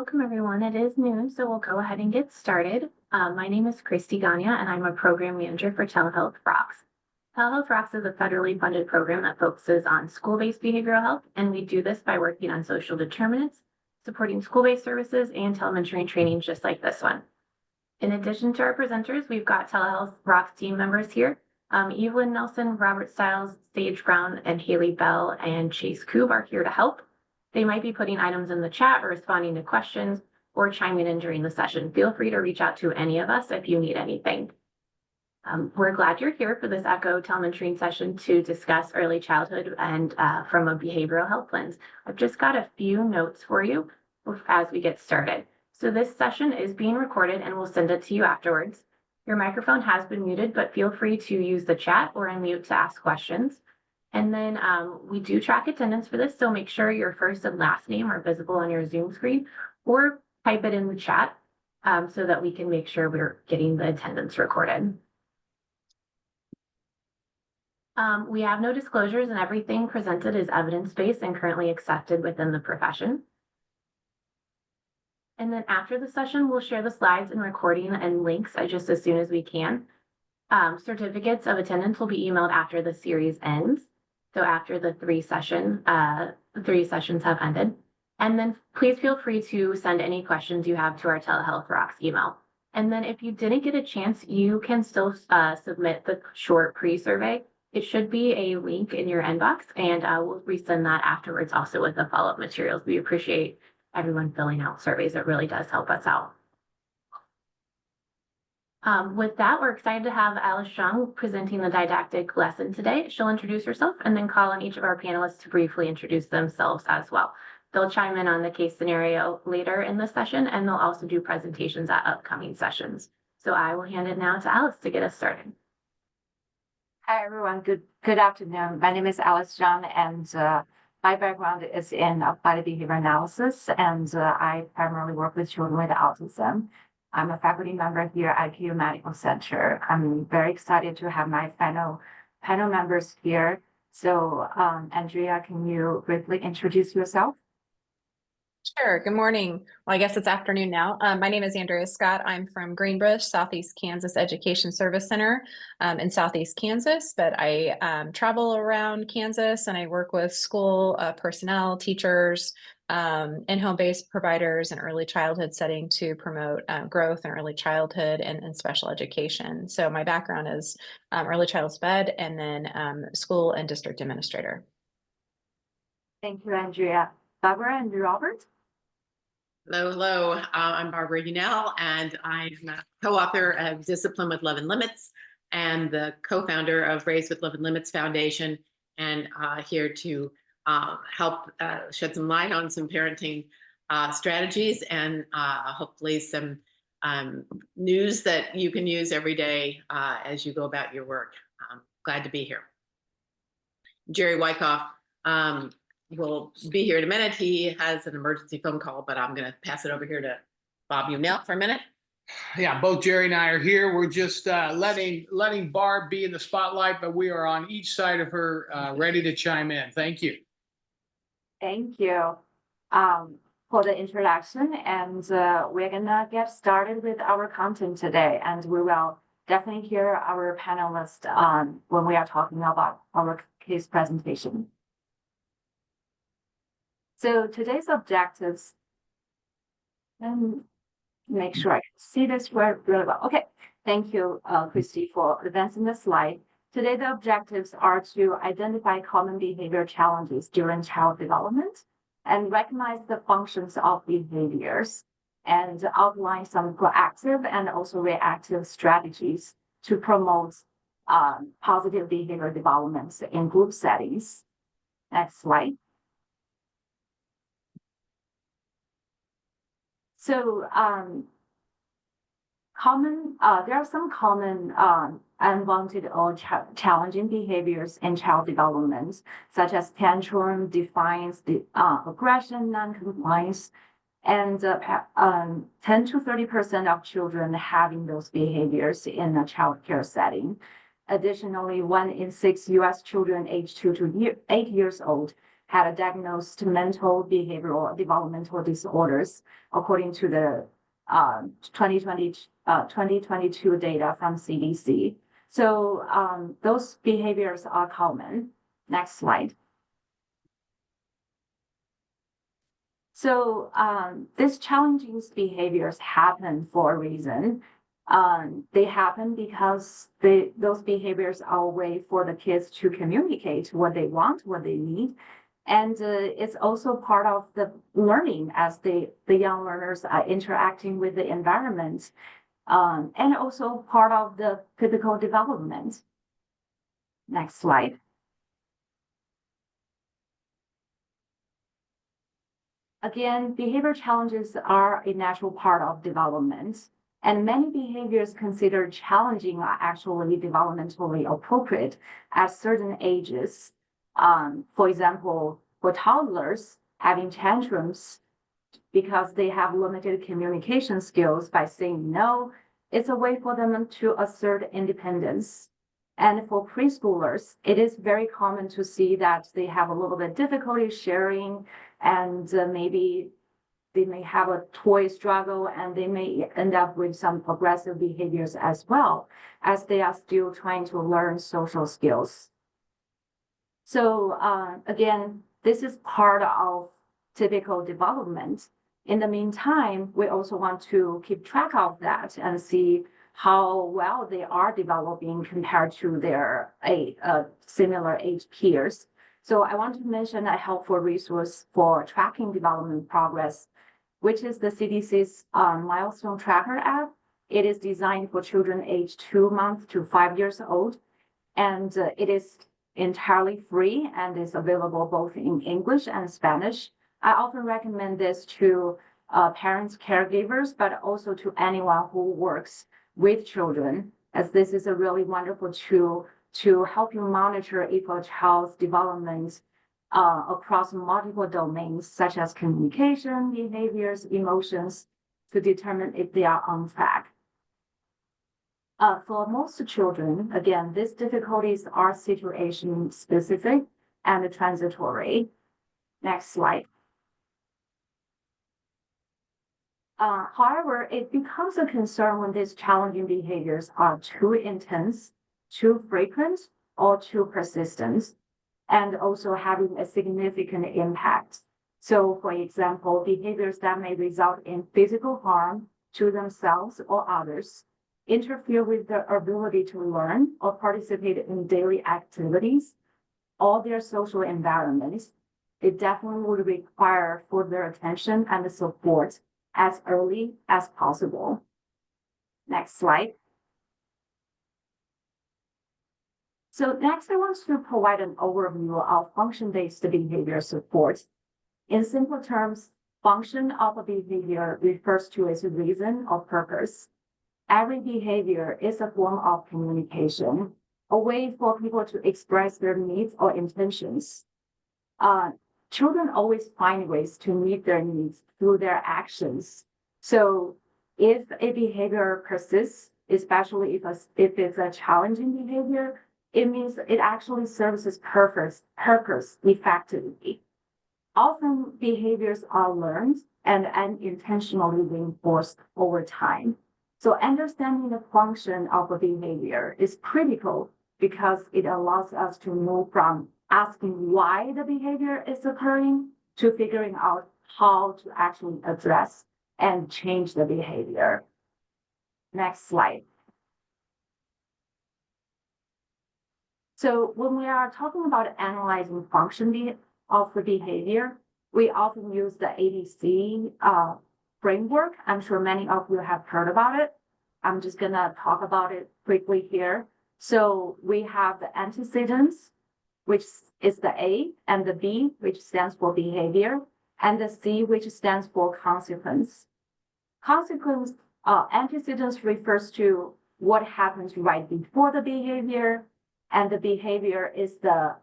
Welcome everyone. It is noon, so we'll go ahead and get started. My name is Christy Ganya, and I'm a program manager for Telehealth Rocks. Telehealth Rocks is a federally funded program that focuses on school-based behavioral health, and we do this by working on social determinants, supporting school-based services, and telementoring training just like this one. In addition to our presenters, we've got Telehealth Rocks team members here. Evelyn Nelson, Robert Stiles, Sage Brown, and Haley Bell and Chase Koob are here to help. They might be putting items in the chat or responding to questions or chiming in during the session. Feel free to reach out to any of us if you need anything. We're glad you're here for this ECHO telementoring session to discuss early childhood and from a behavioral health lens. I've just got a few notes for you as we get started. So this session is being recorded and we'll send it to you afterwards. Your microphone has been muted, but feel free to use the chat or unmute to ask questions. And then we do track attendance for this, so make sure your first and last name are visible on your Zoom screen or type it in the chat so that we can make sure we're getting the attendance recorded. We have no disclosures and everything presented is evidence-based and currently accepted within the profession. And then after the session, we'll share the slides and recording and links just as soon as we can. Certificates of attendance will be emailed after the series ends. So after the three sessions have ended. And then please feel free to send any questions you have to our Telehealth Rocks email. And then if you didn't get a chance, you can still submit the short pre-survey. It should be a link in your inbox, and we'll resend that afterwards also with the follow-up materials. We appreciate everyone filling out surveys. It really does help us out. With that, we're excited to have Alice Zhang presenting the didactic lesson today. She'll introduce herself and then call on each of our panelists to briefly introduce themselves as well. They'll chime in on the case scenario later in the session, and they'll also do presentations at upcoming sessions. So I will hand it now to Alice to get us started. Hi, everyone. Good afternoon. My name is Alice Zhang, and my background is in applied behavior analysis, and I primarily work with children with autism. I'm a faculty member here at KU Medical Center. I'm very excited to have my panel members here. So, Andrea, can you briefly introduce yourself? Sure. Good morning. Well, I guess it's afternoon now. My name is Andrea Scott. I'm from Greenbush, Southeast Kansas Education Service Center in Southeast Kansas, but I travel around Kansas and I work with school personnel, teachers, and home-based providers in early childhood setting to promote growth in early childhood and special education. So my background is early childhood sped and then school and district administrator. Thank you, Andrea. Barbara and Robert? Hello. I'm Barbara Unell, and I'm a co-author of Discipline with Love and Limits and the co-founder of Raise with Love and Limits Foundation, and here to help shed some light on some parenting strategies and hopefully some news that you can use every day as you go about your work. Glad to be here. Jerry Wyckoff will be here in a minute. He has an emergency phone call, but I'm going to pass it over here to Bob Unell for a minute. Yeah, both Jerry and I are here. We're just letting Barb be in the spotlight, but we are on each side of her, ready to chime in. Thank you. Thank you for the introduction, and we're gonna get started with our content today, and we will definitely hear our panelists when we are talking about our case presentation. So today's objectives, and make sure I can see this really well. Okay, thank you, Christy, for advancing the slide. Today, the objectives are to identify common behavior challenges during child development and recognize the functions of behaviors and outline some proactive and also reactive strategies to promote positive behavior development in group settings. Next slide. So there are some common unwanted or challenging behaviors in child development, such as tantrum, defiance, aggression, non-compliance, and 10 to 30% of children having those behaviors in a child care setting. Additionally, 1 in 6 U.S. children aged 2 to 8 years old had diagnosed mental, behavioral, developmental disorders, according to the 2022 data from CDC. So those behaviors are common. Next slide. So these challenging behaviors happen for a reason. They happen because those behaviors are a way for the kids to communicate what they want, what they need. And it's also part of the learning as the young learners are interacting with the environment, and also part of the typical development. Next slide. Again, behavior challenges are a natural part of development, and many behaviors considered challenging are actually developmentally appropriate at certain ages. For example, for toddlers, having tantrums because they have limited communication skills by saying no, it's a way for them to assert independence. And for preschoolers, it is very common to see that they have a little bit difficulty sharing, and maybe they may have a toy struggle, and they may end up with some aggressive behaviors as well, as they are still trying to learn social skills. So again, this is part of typical development. In the meantime, we also want to keep track of that and see how well they are developing compared to their similar age peers. So I want to mention a helpful resource for tracking development progress, which is the CDC's Milestone Tracker app. It is designed for children aged 2 months to 5 years old, and it is entirely free and is available both in English and Spanish. I often recommend this to parents, caregivers, but also to anyone who works with children, as this is a really wonderful tool to help you monitor if a child's development across multiple domains, such as communication, behaviors, emotions, to determine if they are on track. For most children, again, these difficulties are situation specific and transitory. Next slide. However, it becomes a concern when these challenging behaviors are too intense, too frequent, or too persistent, and also having a significant impact. So, for example, behaviors that may result in physical harm to themselves or others, interfere with their ability to learn or participate in daily activities or their social environments, it definitely would require further attention and support as early as possible. Next slide. So next, I want to provide an overview of function-based behavior support. In simple terms, function of a behavior refers to its reason or purpose. Every behavior is a form of communication, a way for people to express their needs or intentions. Children always find ways to meet their needs through their actions. So if a behavior persists, especially if it's a challenging behavior, it means it actually serves its purpose effectively. Often behaviors are learned and unintentionally reinforced over time. So understanding the function of a behavior is critical because it allows us to move from asking why the behavior is occurring to figuring out how to actually address and change the behavior. Next slide. So when we are talking about analyzing function of the behavior, we often use the ADC framework. I'm sure many of you have heard about it. I'm just gonna talk about it quickly here. So we have the antecedents, which is the A, and the B, which stands for behavior, and the C, which stands for consequence. Antecedents refers to what happens right before the behavior, and the behavior is the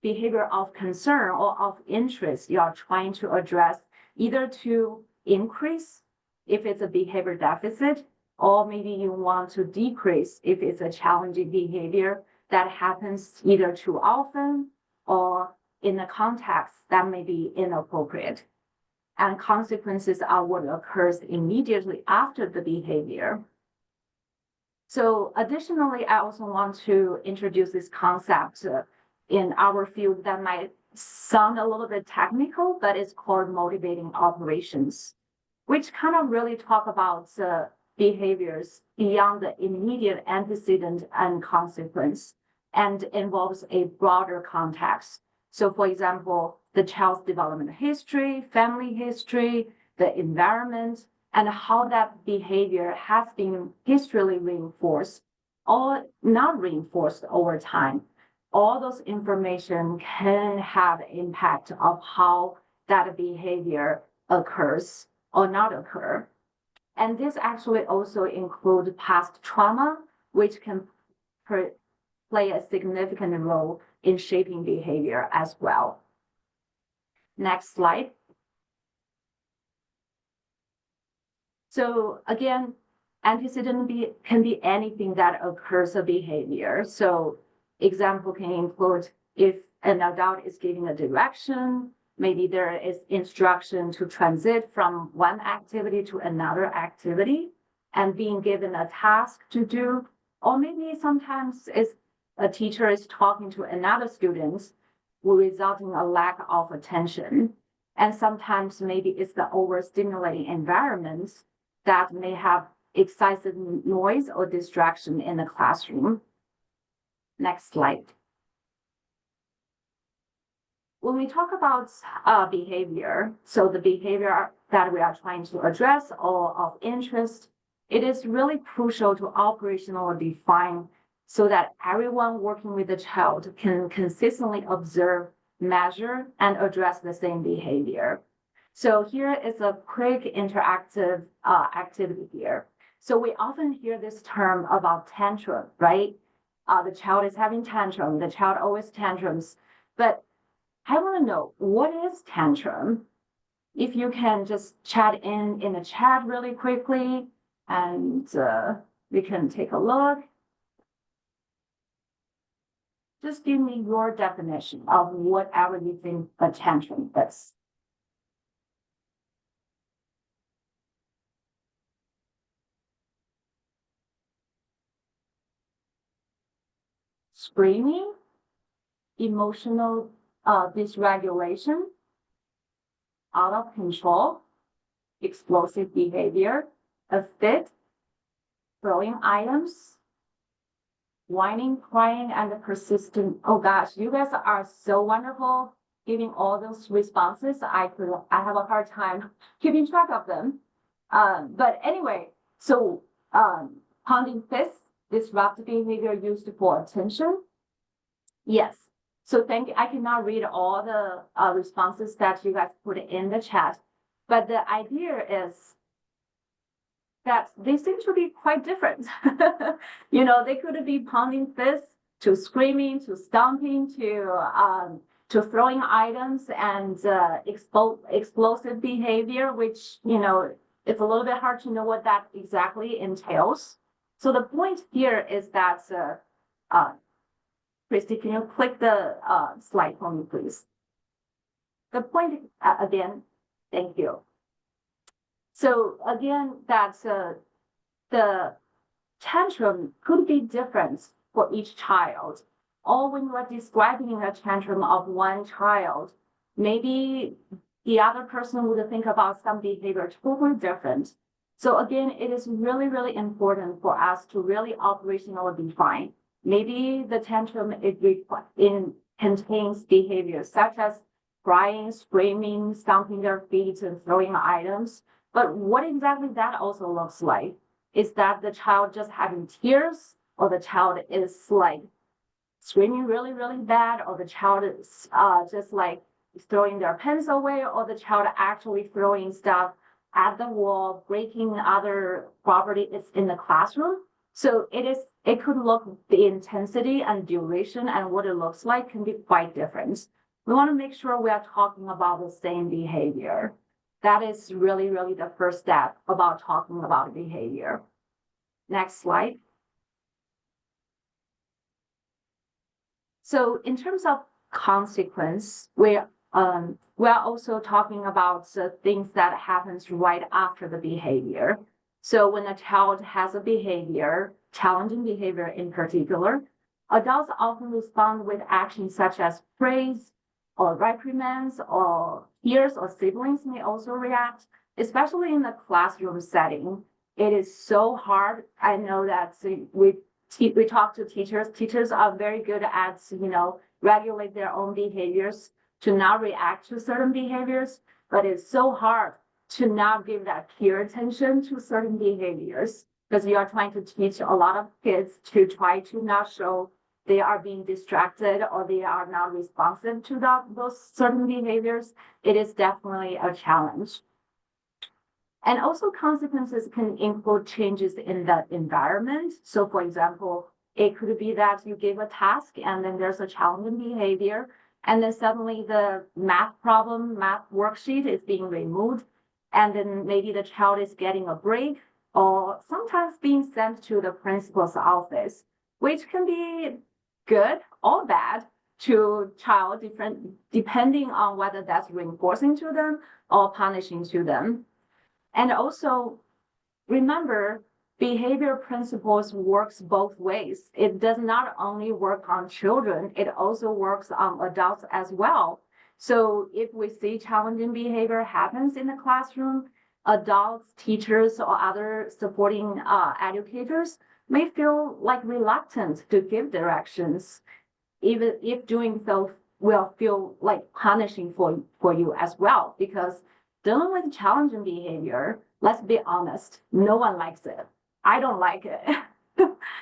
behavior of concern or of interest you are trying to address, either to increase if it's a behavior deficit, or maybe you want to decrease if it's a challenging behavior that happens either too often or in a context that may be inappropriate. And consequences are what occurs immediately after the behavior. So additionally, I also want to introduce this concept in our field that might sound a little bit technical, but it's called motivating operations, which kind of really talk about behaviors beyond the immediate antecedent and consequence and involves a broader context. So for example, the child's development history, family history, the environment, and how that behavior has been historically reinforced or not reinforced over time. All those information can have impact of how that behavior occurs or not occur. And this actually also includes past trauma, which can play a significant role in shaping behavior as well. Next slide. So again, antecedent can be anything that occurs a behavior. So example can include if an adult is giving a direction, maybe there is instruction to transit from one activity to another activity and being given a task to do, or maybe sometimes it's a teacher is talking to another student will result in a lack of attention. And sometimes maybe it's the overstimulating environments that may have excessive noise or distraction in the classroom. Next slide. When we talk about behavior, so the behavior that we are trying to address or of interest, it is really crucial to operationally define so that everyone working with the child can consistently observe, measure, and address the same behavior. So here is a quick interactive activity here. So we often hear this term about tantrum, right? The child is having tantrum, the child always tantrums, but I want to know, what is tantrum? If you can just chat in the chat really quickly, and we can take a look. Just give me your definition of whatever you think a tantrum is. Screaming, emotional dysregulation, out of control, explosive behavior, a fit, throwing items, whining, crying, and persistent. Oh gosh, you guys are so wonderful giving all those responses. I have a hard time keeping track of them. But anyway, so pounding fists, disruptive behavior used for attention. Yes. So I cannot read all the responses that you guys put in the chat, but the idea is that they seem to be quite different. You know, they could be pounding fists to screaming, to stomping, to throwing items and explosive behavior, which, you know, it's a little bit hard to know what that exactly entails. So the point here is that, Christy, can you click the slide for me, please? The point again, thank you. So again, that's the tantrum could be different for each child. Or when you're describing a tantrum of one child, maybe the other person would think about some behavior totally different. So again, it is really, really important for us to really operationally define. Maybe the tantrum contains behaviors such as crying, screaming, stomping their feet, and throwing items. But what exactly that also looks like? Is that the child just having tears, or the child is like screaming really, really bad, or the child is just like throwing their pens away, or the child actually throwing stuff at the wall, breaking other property is in the classroom? So it could look, the intensity and duration and what it looks like can be quite different. We want to make sure we are talking about the same behavior. That is really, really the first step about talking about behavior. Next slide. So in terms of consequence. We're also talking about the things that happens right after the behavior. So when a child has a behavior, challenging behavior in particular, adults often respond with actions such as praise or reprimands, or peers or siblings may also react, especially in the classroom setting. It is so hard. I know that we talk to teachers. Teachers are very good at, regulate their own behaviors to not react to certain behaviors, but it's so hard to not give that peer attention to certain behaviors because you are trying to teach a lot of kids to try to not show they are being distracted or they are not responsive to those certain behaviors. It is definitely a challenge. And also consequences can include changes in the environment. So for example, it could be that you give a task and then there's a challenging behavior, and then suddenly the math worksheet is being removed, and then maybe the child is getting a break or sometimes being sent to the principal's office, which can be good or bad to child, depending on whether that's reinforcing to them or punishing to them. And also remember, behavior principles works both ways. It does not only work on children, it also works on adults as well. So if we see challenging behavior happens in the classroom, adults, teachers, or other supporting educators may feel like reluctant to give directions, even if doing so will feel like punishing for you as well, because dealing with challenging behavior, let's be honest, no one likes it. I don't like it.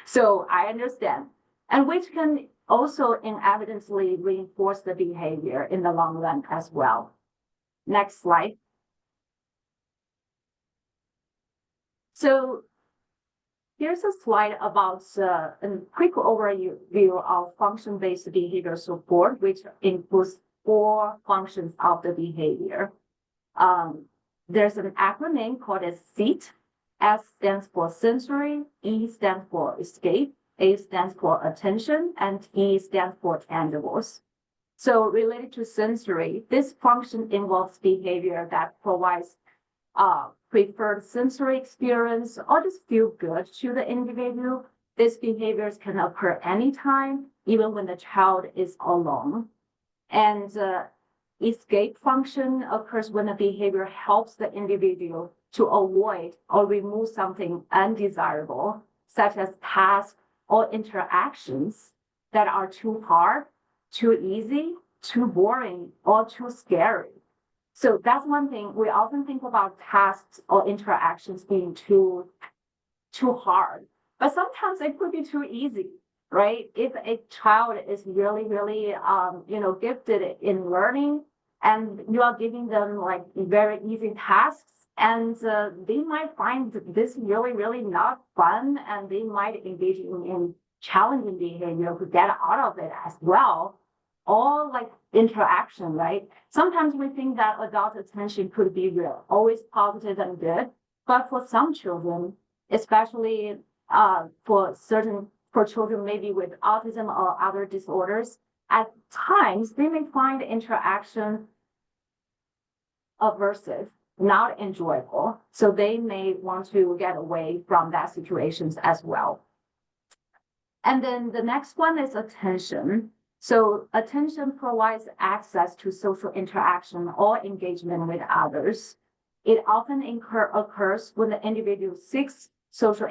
So I understand. And which can also inevitably reinforce the behavior in the long run as well. Next slide. So here's a slide about a quick overview of function-based behavior support, which includes 4 functions of the behavior. There's an acronym called as SEAT. S stands for sensory, E stands for escape, A stands for attention, and T stands for tangibles. So related to sensory, this function involves behavior that provides preferred sensory experience or just feel good to the individual. These behaviors can occur anytime, even when the child is alone. And escape function occurs when a behavior helps the individual to avoid or remove something undesirable, such as tasks or interactions that are too hard, too easy, too boring, or too scary. So that's one thing. We often think about tasks or interactions being too hard, but sometimes it could be too easy, right? If a child is really, really, gifted in learning, and you are giving them like very easy tasks, and they might find this really, really not fun, and they might engage in challenging behavior to get out of it as well. All like interaction, right? Sometimes we think that adult attention could be real, always positive and good, but for some children, especially for children maybe with autism or other disorders, at times they may find interaction aversive, not enjoyable. So they may want to get away from that situations as well. And then the next one is attention. So attention provides access to social interaction or engagement with others. It often occurs when the individual seeks social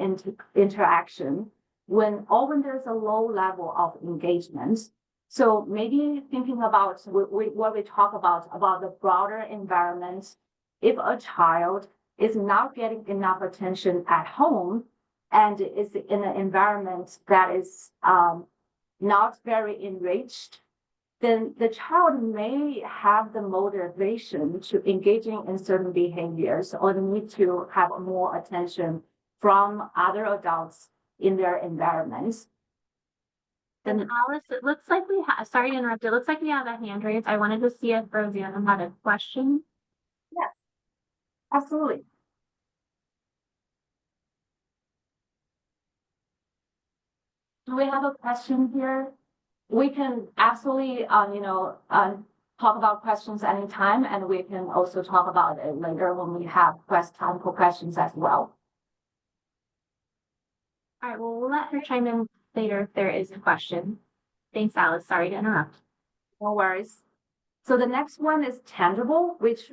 interaction, when there's a low level of engagement. So maybe thinking about what we talk about the broader environment. If a child is not getting enough attention at home and is in an environment that is not very enriched, then the child may have the motivation to engaging in certain behaviors or need to have more attention from other adults in their environments. And Alice, it looks like sorry to interrupt, it looks like we have a hand raised. I wanted to see if Rosanna had a question. Yes, absolutely. Do we have a question here? we can absolutely, talk about questions anytime, and we can also talk about it later when we have time for questions as well. All right, well, we'll let her chime in later if there is a question. Thanks, Alice. Sorry to interrupt. No worries. So the next one is tangible, which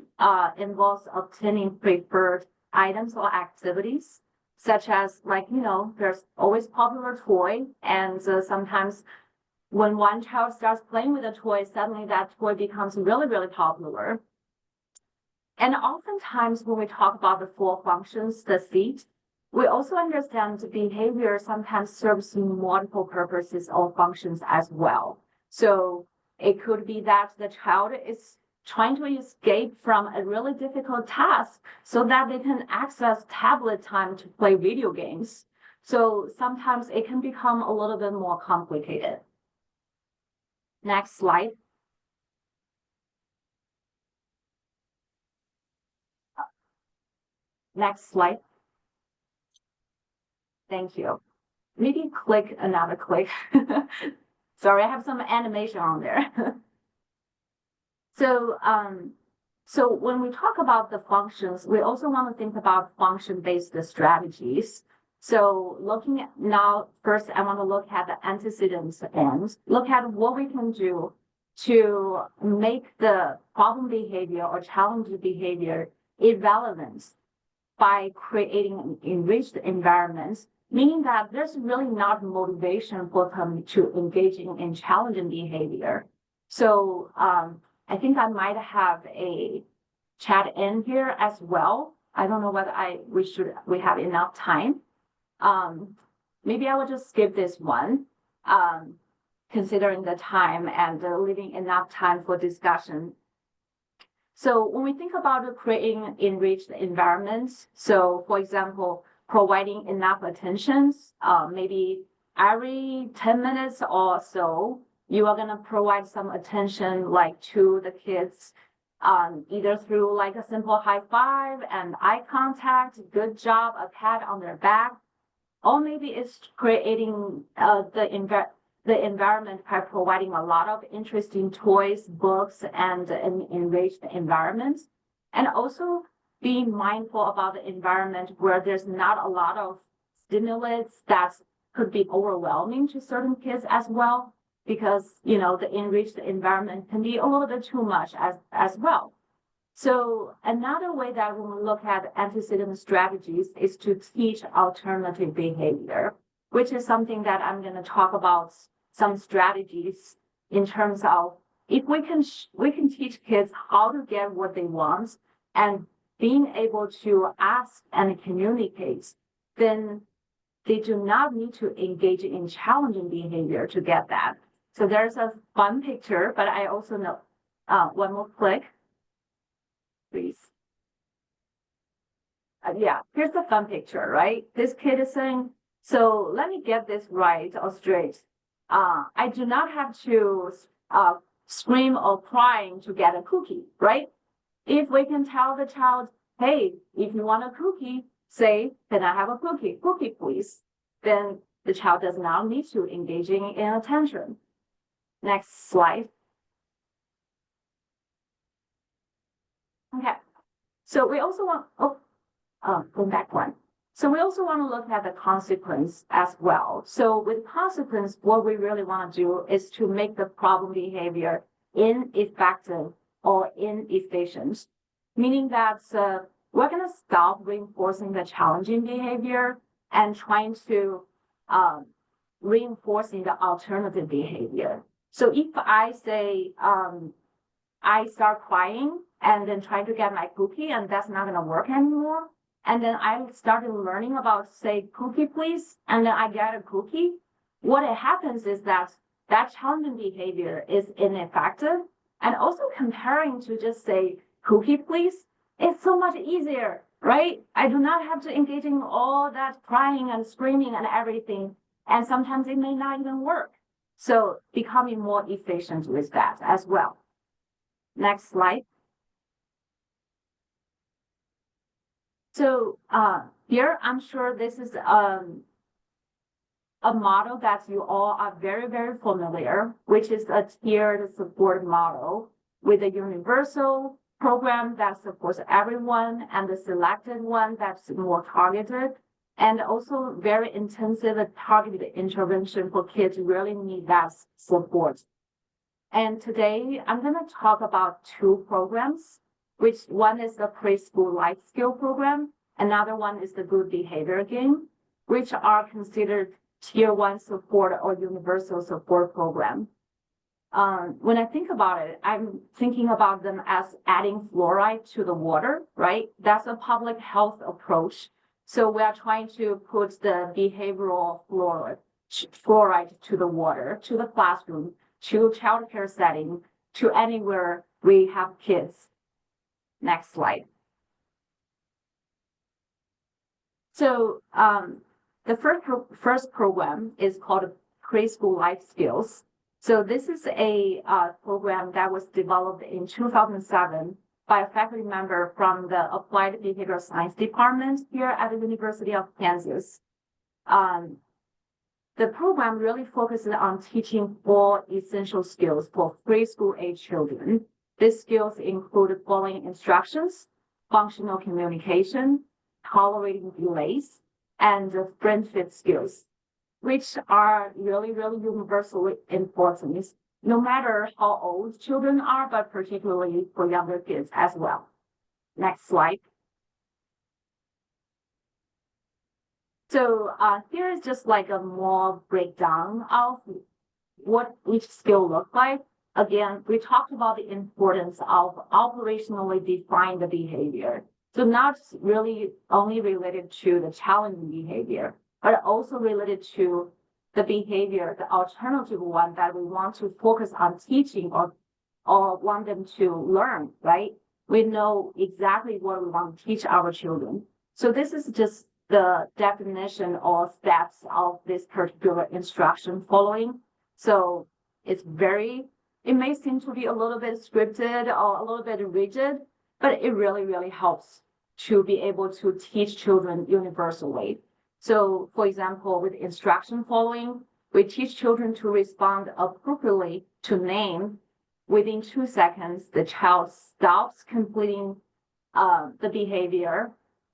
involves obtaining preferred items or activities, such as there's always popular toy, and sometimes when one child starts playing with a toy, suddenly that toy becomes really, really popular. And oftentimes when we talk about the four functions, the seat, we also understand the behavior sometimes serves multiple purposes or functions as well. So it could be that the child is trying to escape from a really difficult task so that they can access tablet time to play video games. So sometimes it can become a little bit more complicated. Next slide. Next slide. Thank you. Maybe click another click. Sorry, I have some animation on there. So when we talk about the functions, we also want to think about function-based strategies. So looking at now, first, I want to look at the antecedents and look at what we can do to make the problem behavior or challenging behavior irrelevant by creating an enriched environment, meaning that there's really not motivation for them to engaging in challenging behavior. So I think I might have a chat in here as well. I don't know whether we have enough time. Maybe I will just skip this one, considering the time and leaving enough time for discussion. So when we think about creating enriched environments, so for example, providing enough attention, maybe every 10 minutes or so, you are going to provide some attention like to the kids, either through like a simple high five and eye contact, good job, a pat on their back, or maybe it's creating the environment by providing a lot of interesting toys, books, and an enriched environment. And also being mindful about the environment where there's not a lot of stimulants that could be overwhelming to certain kids as well, because the enriched environment can be a little bit too much as well. So another way that when we look at antecedent strategies is to teach alternative behavior, which is something that I'm going to talk about some strategies in terms of if we can teach kids how to get what they want and being able to ask and communicate, then they do not need to engage in challenging behavior to get that. So there's a fun picture, but I also know one more click, please. Yeah, here's the fun picture, right? This kid is saying, so let me get this right or straight. I do not have to scream or crying to get a cookie, right? If we can tell the child, hey, if you want a cookie, say, can I have a cookie? Cookie, please. Then the child does not need to engaging in attention. Next slide. Okay. So we also want, go back one. So we also want to look at the consequence as well. So with consequence, what we really want to do is to make the problem behavior ineffective or inefficient, meaning that we're going to stop reinforcing the challenging behavior and trying to reinforcing the alternative behavior. So if I say, I start crying and then try to get my cookie and that's not going to work anymore, and then I started learning about, say, cookie please, and then I get a cookie, what happens is that challenging behavior is ineffective. And also comparing to just say, cookie please, it's so much easier, right? I do not have to engage in all that crying and screaming and everything. And sometimes it may not even work. So becoming more efficient with that as well. Next slide. So here, I'm sure this is a model that you all are very, very familiar, which is a tiered support model with a universal program that supports everyone and the selected one that's more targeted, and also very intensive and targeted intervention for kids who really need that support. And today I'm going to talk about two programs, which one is the preschool life skill program. Another one is the good behavior game, which are considered tier 1 support or universal support program. When I think about it, I'm thinking about them as adding fluoride to the water, right? That's a public health approach. So we are trying to put the behavioral fluoride to the water, to the classroom, to childcare setting, to anywhere we have kids. Next slide. So the first program is called Preschool Life Skills. So this is a program that was developed in 2007 by a faculty member from the Applied Behavioral Science Department here at the University of Kansas. The program really focuses on teaching 4 essential skills for preschool age children. These skills include following instructions, functional communication, tolerating delays, and friendship skills, which are really, really universally important, no matter how old children are, but particularly for younger kids as well. Next slide. So here is just like a more breakdown of what each skill looks like. Again, we talked about the importance of operationally defined behavior. So not really only related to the challenging behavior, but also related to the behavior, the alternative one that we want to focus on teaching or want them to learn, right? We know exactly what we want to teach our children. So this is just the definition or steps of this particular instruction following. So it may seem to be a little bit scripted or a little bit rigid, but it really, really helps to be able to teach children universally. So for example, with instruction following, we teach children to respond appropriately to name. Within 2 seconds, the child stops completing the behavior,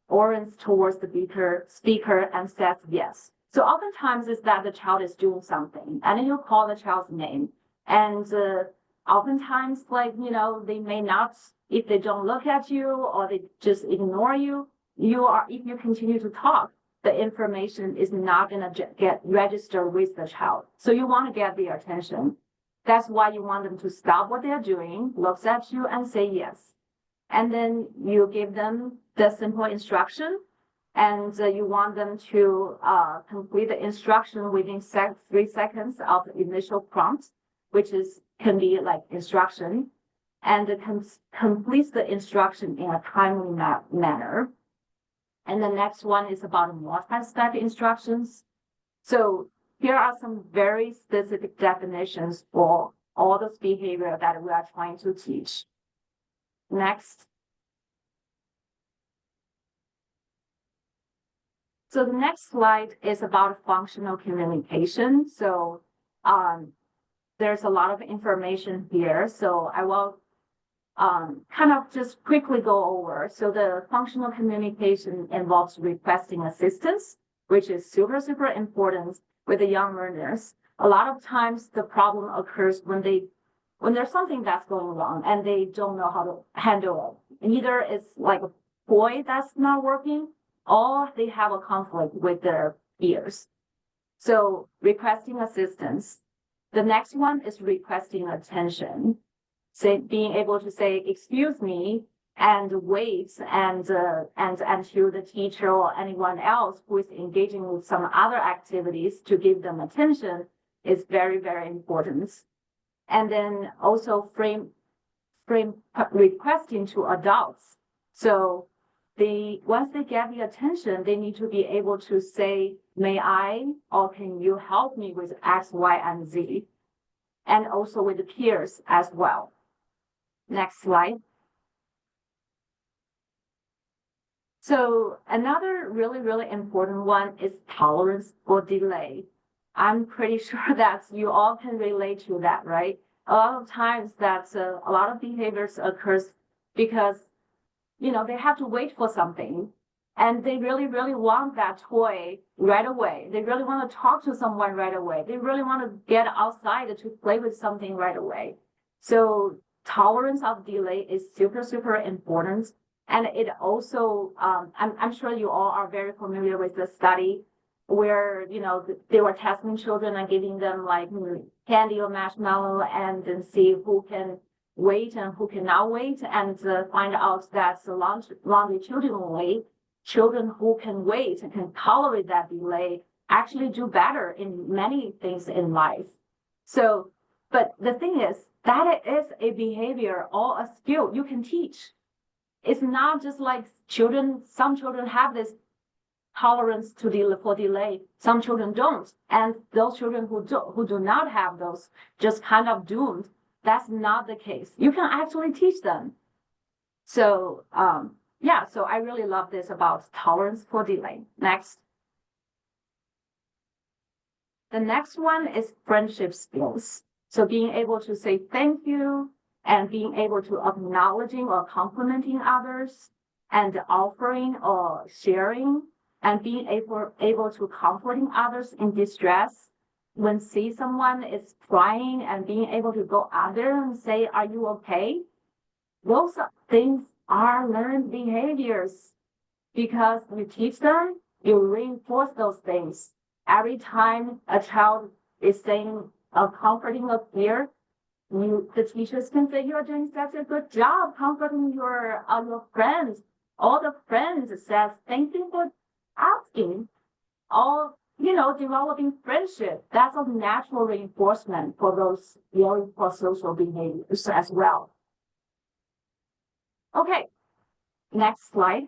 orients towards the speaker and says yes. So oftentimes it's that the child is doing something and you call the child's name. And oftentimes, like, they may not, if they don't look at you or they just ignore you, if you continue to talk, the information is not going to get registered with the child. So you want to get their attention. That's why you want them to stop what they're doing, looks at you and say yes. And then you give them the simple instruction and you want them to complete the instruction within 3 seconds of the initial prompt, which can be like instruction, and it completes the instruction in a timely manner. And the next one is about multi-step instructions. So here are some very specific definitions for all those behavior that we are trying to teach. Next. So the next slide is about functional communication. So there's a lot of information here. So I will kind of just quickly go over. So the functional communication involves requesting assistance, which is super, super important with the young learners. A lot of times the problem occurs when there's something that's going wrong and they don't know how to handle it. And either it's like a toy that's not working or they have a conflict with their peers. So requesting assistance. The next one is requesting attention. Being able to say, excuse me, and wait until the teacher or anyone else who is engaging with some other activities to give them attention is very, very important. And then also frame requesting to adults. So once they get the attention, they need to be able to say, may I, or can you help me with X, Y, and Z? And also with the peers as well. Next slide. So another really, really important one is tolerance for delay. I'm pretty sure that you all can relate to that, right? A lot of times that a lot of behaviors occurs because, they have to wait for something and they really, really want that toy right away. They really want to talk to someone right away. They really want to get outside to play with something right away. So tolerance of delay is super, super important. And it also, I'm sure you all are very familiar with the study where, they were testing children and giving them like candy or marshmallow and then see who can wait and who cannot wait, and find out that the longitudinally, children who can wait and can tolerate that delay actually do better in many things in life. So, but the thing is, that is a behavior or a skill you can teach. It's not just like some children have this tolerance for delay. Some children don't. And those children who do not have those just kind of doomed. That's not the case. You can actually teach them. So, yeah, so I really love this about tolerance for delay. Next. The next one is friendship skills. So being able to say thank you and being able to acknowledging or complimenting others and offering or sharing and being able to comforting others in distress. When see someone is crying and being able to go out there and say, are you okay? Those things are learned behaviors because you teach them, you reinforce those things. Every time a child is saying a comforting of fear, the teachers can say, you're doing such a good job comforting your friends. All the friends says, thank you for asking. All, developing friendship. That's a natural reinforcement for those very social behaviors as well. Okay, next slide.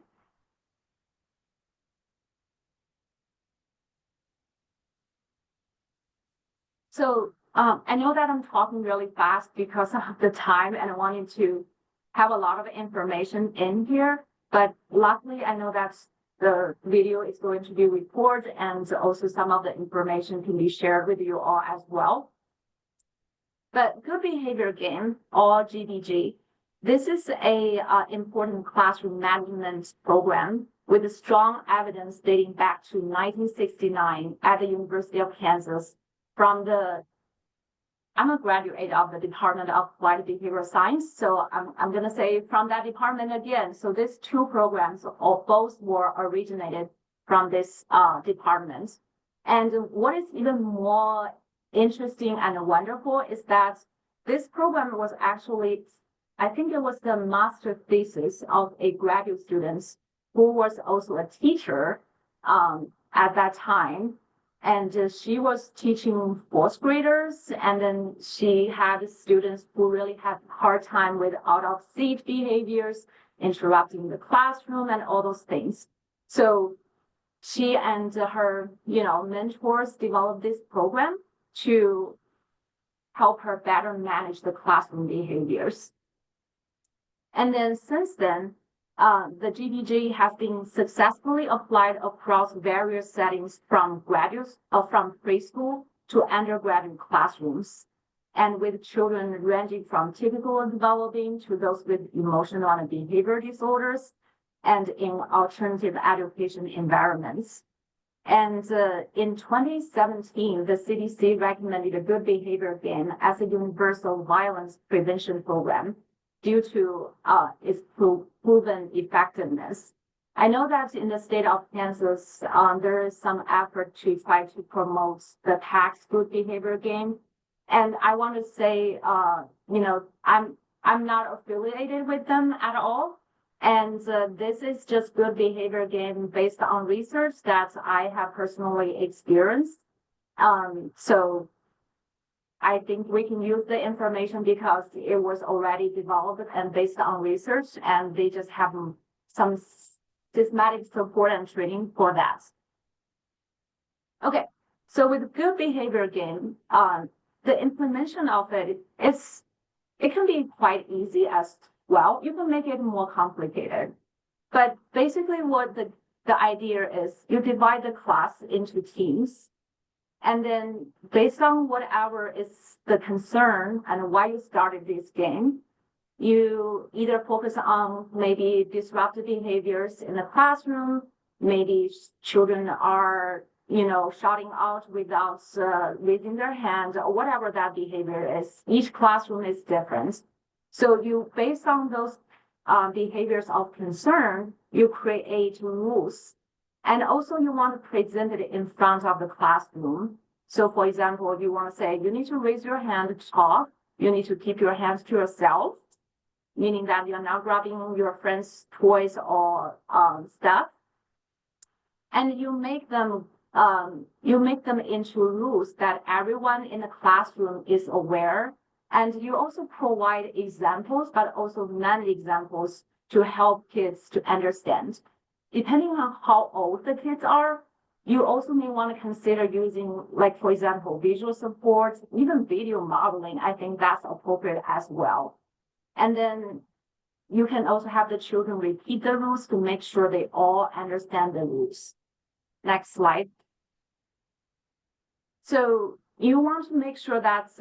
So I know that I'm talking really fast because of the time and I wanted to have a lot of information in here, but luckily I know that the video is going to be recorded and also some of the information can be shared with you all as well. But good behavior game, or GBG, this is a important classroom management program with strong evidence dating back to 1969 at the University of Kansas from I'm a graduate of the Department of Applied Behavioral Science, so I'm going to say from that department again. So these two programs, both were originated from this department. And what is even more interesting and wonderful is that this program was actually, I think it was the master thesis of a graduate student who was also a teacher at that time. And she was teaching fourth graders, and then she had students who really had a hard time with out of seat behaviors, interrupting the classroom and all those things. So she and her, mentors developed this program to help her better manage the classroom behaviors. And then since then, the GBG has been successfully applied across various settings from from preschool to undergraduate classrooms, and with children ranging from typical developing to those with emotional and behavior disorders, and in alternative education environments. And in 2017, the CDC recommended a good behavior game as a universal violence prevention program due to its proven effectiveness. I know that in the state of Kansas, there is some effort to try to promote the tax good behavior game. And I want to say, I'm not affiliated with them at all. And this is just good behavior game based on research that I have personally experienced. So I think we can use the information because it was already developed and based on research, and they just have some systematic support and training for that. Okay, so with good behavior game, the implementation of it can be quite easy as well. You can make it more complicated, but basically what the idea is, you divide the class into teams. And then based on whatever is the concern and why you started this game, you either focus on maybe disruptive behaviors in the classroom, maybe children are, shouting out without raising their hand, or whatever that behavior is. Each classroom is different. So you, based on those behaviors of concern, you create rules. And also you want to present it in front of the classroom. So for example, you want to say, you need to raise your hand to talk. You need to keep your hands to yourself, meaning that you're not grabbing your friend's toys or stuff. And you make them into rules that everyone in the classroom is aware. And you also provide examples, but also non-examples to help kids to understand. Depending on how old the kids are, you also may want to consider using, like, for example, visual support, even video modeling. I think that's appropriate as well. And then you can also have the children repeat the rules to make sure they all understand the rules. Next slide. So you want to make sure that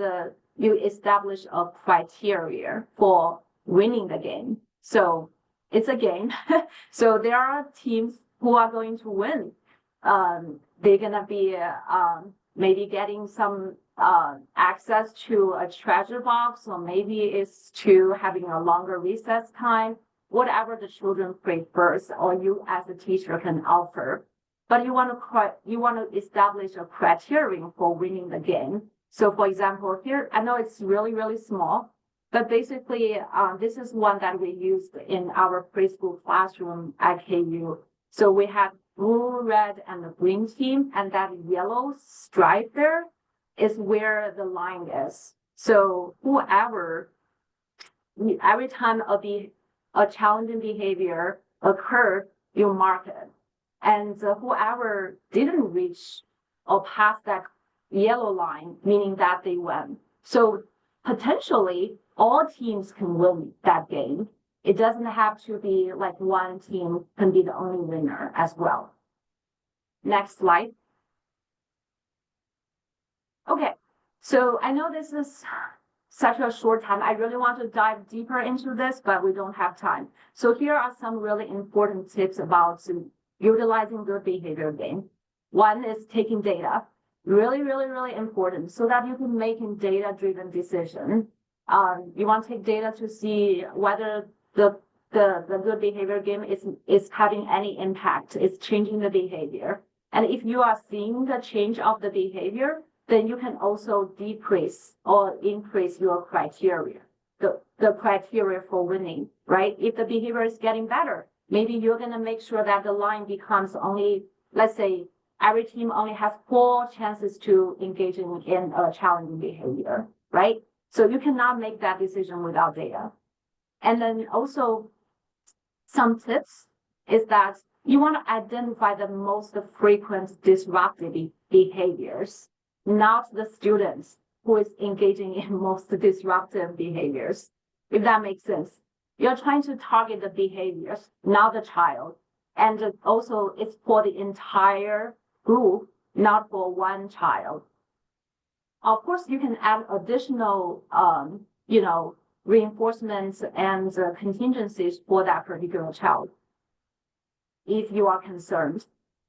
you establish a criteria for winning the game. So it's a game. So there are teams who are going to win. They're gonna be maybe getting some access to a treasure box, or maybe it's to having a longer recess time, whatever the children prefers, or you as a teacher can offer. But you want to establish a criterion for winning the game. So for example, here, I know it's really, really small, but basically this is one that we used in our preschool classroom at KU. So we have blue, red, and the green team, and that yellow stripe there is where the line is. So whoever, every time a challenging behavior occurred, you mark it. And whoever didn't reach or pass that yellow line, meaning that they won. So potentially all teams can win that game. It doesn't have to be like one team can be the only winner as well. Next slide. Okay, so I know this is such a short time. I really want to dive deeper into this, but we don't have time. So here are some really important tips about utilizing good behavior game. One is taking data. Really, really, really important, so that you can make a data-driven decision. You want to take data to see whether the good behavior game is having any impact, it's changing the behavior. And if you are seeing the change of the behavior, then you can also decrease or increase your criteria, the criteria for winning, right? If the behavior is getting better, maybe you're going to make sure that the line becomes only, let's say, every team only has 4 chances to engage in a challenging behavior, right? So you cannot make that decision without data. And then also some tips is that you want to identify the most frequent disruptive behaviors, not the students who is engaging in most disruptive behaviors, if that makes sense. You're trying to target the behaviors, not the child. And also it's for the entire group, not for one child. Of course, you can add additional, reinforcements and contingencies for that particular child if you are concerned.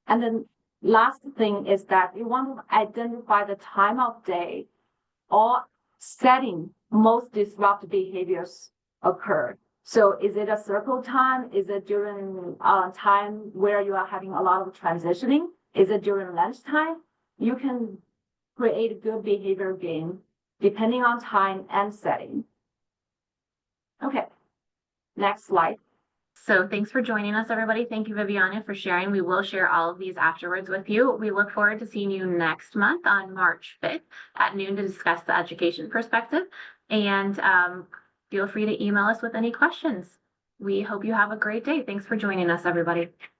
And then last thing is that you want to identify the time of day or setting most disruptive behaviors occur. So is it a circle time? Is it during time where you are having a lot of transitioning? Is it during lunchtime? You can create a good behavior game depending on time and setting. Okay, next slide. So thanks for joining us, everybody. Thank you, Viviana, for sharing. We will share all of these afterwards with you. We look forward to seeing you next month on March 5th at noon to discuss the education perspective. And feel free to email us with any questions. We hope you have a great day. Thanks for joining us, everybody.